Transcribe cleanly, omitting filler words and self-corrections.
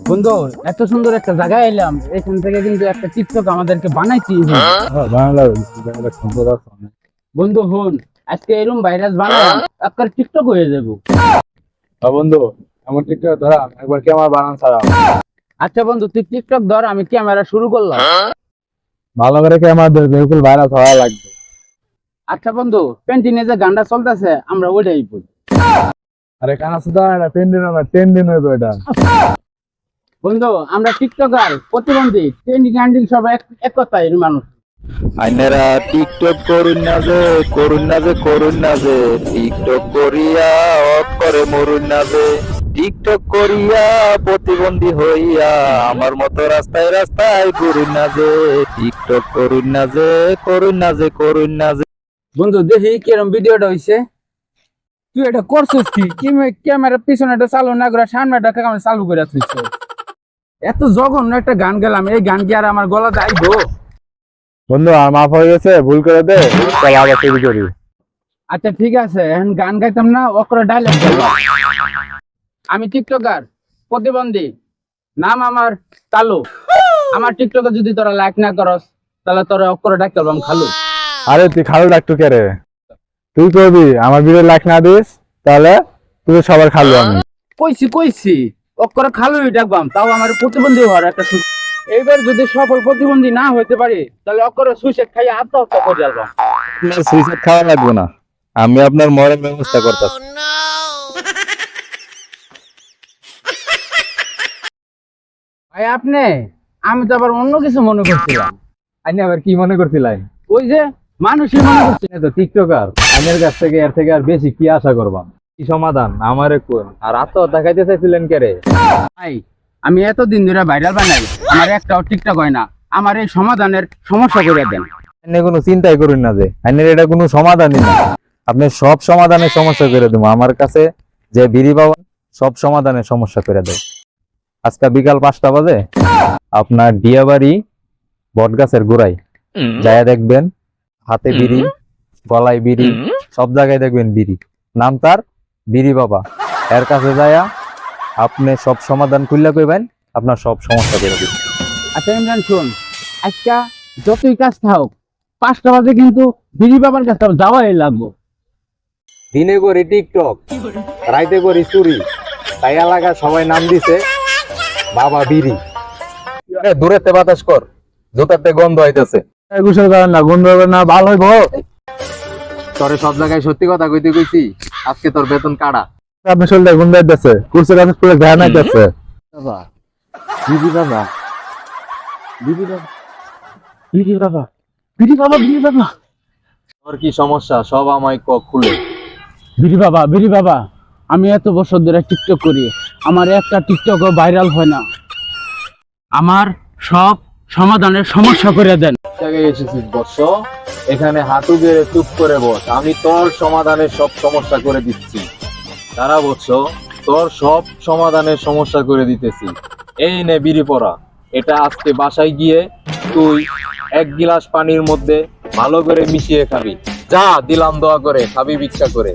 বন্ধু, এত সুন্দর একটা জায়গায় এলাম, এখান থেকে কিন্তু একটা টিকটক আমাদেরকে বানাইছি। সুন্দর আছে অনেক। বন্ধু হন, আজকে এরকম ভাইরাস বানালাম, আপনার টিকটক হয়ে যাবো। বন্ধু, আমার টিকটক ধরা একবার ক্যামেরা বানান ছাড়া। আচ্ছা বন্ধু, তুই টিকটক ধর, আমি ক্যামেরা শুরু করলাম। ভালো করে ক্যামেরা ধরে বিলকুল ভাইরাস হওয়া লাগবে। আচ্ছা বন্ধু, প্যান্টিনে যে গানটা চলতেছে আমরা ওইটাই বলি। আরে কানা সুদা এটা ট্রেন্ডিং হইবে এটা। বন্ধু, আমরা টিকটকার, প্রতিবন্ধী, ট্রেন্ডিং হ্যান্ডিং সব এক কথাই মানুষ। আইনারা টিকটক করুন না যে টিকটক করিয়া অফ করে মরুন না যে টিকটক করিয়া প্রতিবন্ধী হইয়া আমার মতো রাস্তায় রাস্তায় ঘুরুন না যে টিকটক করুন না যে। বন্ধু দেখি কিরম ভিডিওটা হইছে। তুই এটা করছিস কি? ক্যামেরার পিছনেটা চালু না করে সামনেটা চালু করে তুইছ। এত জঘন্য একটা গান গেলাম, এই গান কি আর আমার গলাতে আইবো? বন্ধু আর মাফ হয়ে গেছে, ভুল করে দে, চল আবার শুরু করি। আচ্ছা ঠিক আছে, এখন গান গাইতাম না, অকরে ডায়লগ বলবো। আমি টিকটকার, প্রতিবন্ধী, নাম আমার কালু। আমার টিকটকে যদি তোরা লাইক না করস তাহলে তোরা অকরে ডাক করবাম খালু। আরে তুই খালু ডাক্তার কে রে? তুই করবি আমার ভিডিও লাইক না দিস তাহলে তুই সবার খালু আমি। কইছি অকরে খালুই ডাকবাম, তাও আমার প্রতিবন্ধী হওয়ার একটা সুযোগ। এইবার যদি সফল প্রতিবন্ধী না হইতে পারি তাহলে অকরে সুইসাইড খাই আত্মহত্যা করে যাবো। আপনার সুইসাইড খাওয়া লাগবে না, আমি আপনার মরার ব্যবস্থা করতেছি। ভাই আপনি, আমি তো আবার অন্য কিছু মনে করছিলাম। আপনি আবার কি মনে করছিলেন? ওই যে মানুষই মনে করছিলেন তো টিকটকার, আইনের কাছ থেকে এর থেকে আর বেশি কি আশা করবা? কি সমাধান আমারে কোন? আর আত্মহত্যা খাইতে চাইছিলেন কে রে? ভাই, আমি এতদিন ধরে ভাইরাল বানাই, আমার একটাও টিকটক হয় না। আমার এই সমাধানের সমস্যা করে দেন। আপনি কোনো চিন্তাই করুন না যে আইনের এটা কোনো সমাধানই না। আপনি সব সমাধানের সমস্যা করে দেবো। আমার কাছে যে বিড়ি পাবেন সব সমাধানের সমস্যা করে দেব। আজকে বিকাল 5টা বাজে আপনার ডিয়াবাড়ি বটগাছের গোড়ায় যায়া দেখবেন, হাতে বিড়ি, গলায় বিড়ি, সব জায়গায় দেখবেন বিড়ি। নাম তার বিড়ি বাবা। এর কাছে যায়া আপনি সব সমাধান খুললা কইবেন, আপনার সব সমস্যা করে দিবেন। আচ্ছা ইমরান শোন, আজকা যতই কাজ থাক 5টা বাজে কিন্তু বিড়ি বাবার কাছে যাওয়াই লাগবো। দিনে করি টিকটক, রাইতে করি চুরি, তাই এলাকা সবাই নাম দিছে বাবা বিড়ি। দূরেতে বাতাস কর, জুতাতে গন্ধ হইতেছে। গোসল করেন না, গন্ধ হবে না, ভালো হইব। তোরে সব জায়গায় সত্যি কথা কইতে কইছি, আজকে তোর বেতন কাটা। আপনি শরীরটা গন্ধ হইতেছে, কুরসির কাছে পুরো ধ্যান হইতেছে। বাবা, বিড়ি বাবা, বিড়ি বাবা, বিড়ি বাবা, বিড়ি বাবা, বিড়ি বাবা, তোর কি সমস্যা সব আমায় খুলে। বিড়ি বাবা, বিড়ি বাবা, আমি এত বছর ধরে টিকটক করি, আমার একটা টিকটকও ভাইরাল হয় না। আমার সব সমাধানের সমস্যা করে দেন। জায়গায় এসেছিস বৎস, এখানে হাঁটু গেড়ে চুপ করে বস, আমি তোর সমাধানের সব সমস্যা করে দিচ্ছি। তারা বৎস, তোর সব সমাধানের সমস্যা করে দিতেছি। এই নে বিড়ি পড়া, এটা আজকে বাসায় গিয়ে তুই 1 গিলাস পানির মধ্যে ভালো করে মিশিয়ে খাবি। যা দিলাম দোয়া করে, খাবি ভিক্ষা করে।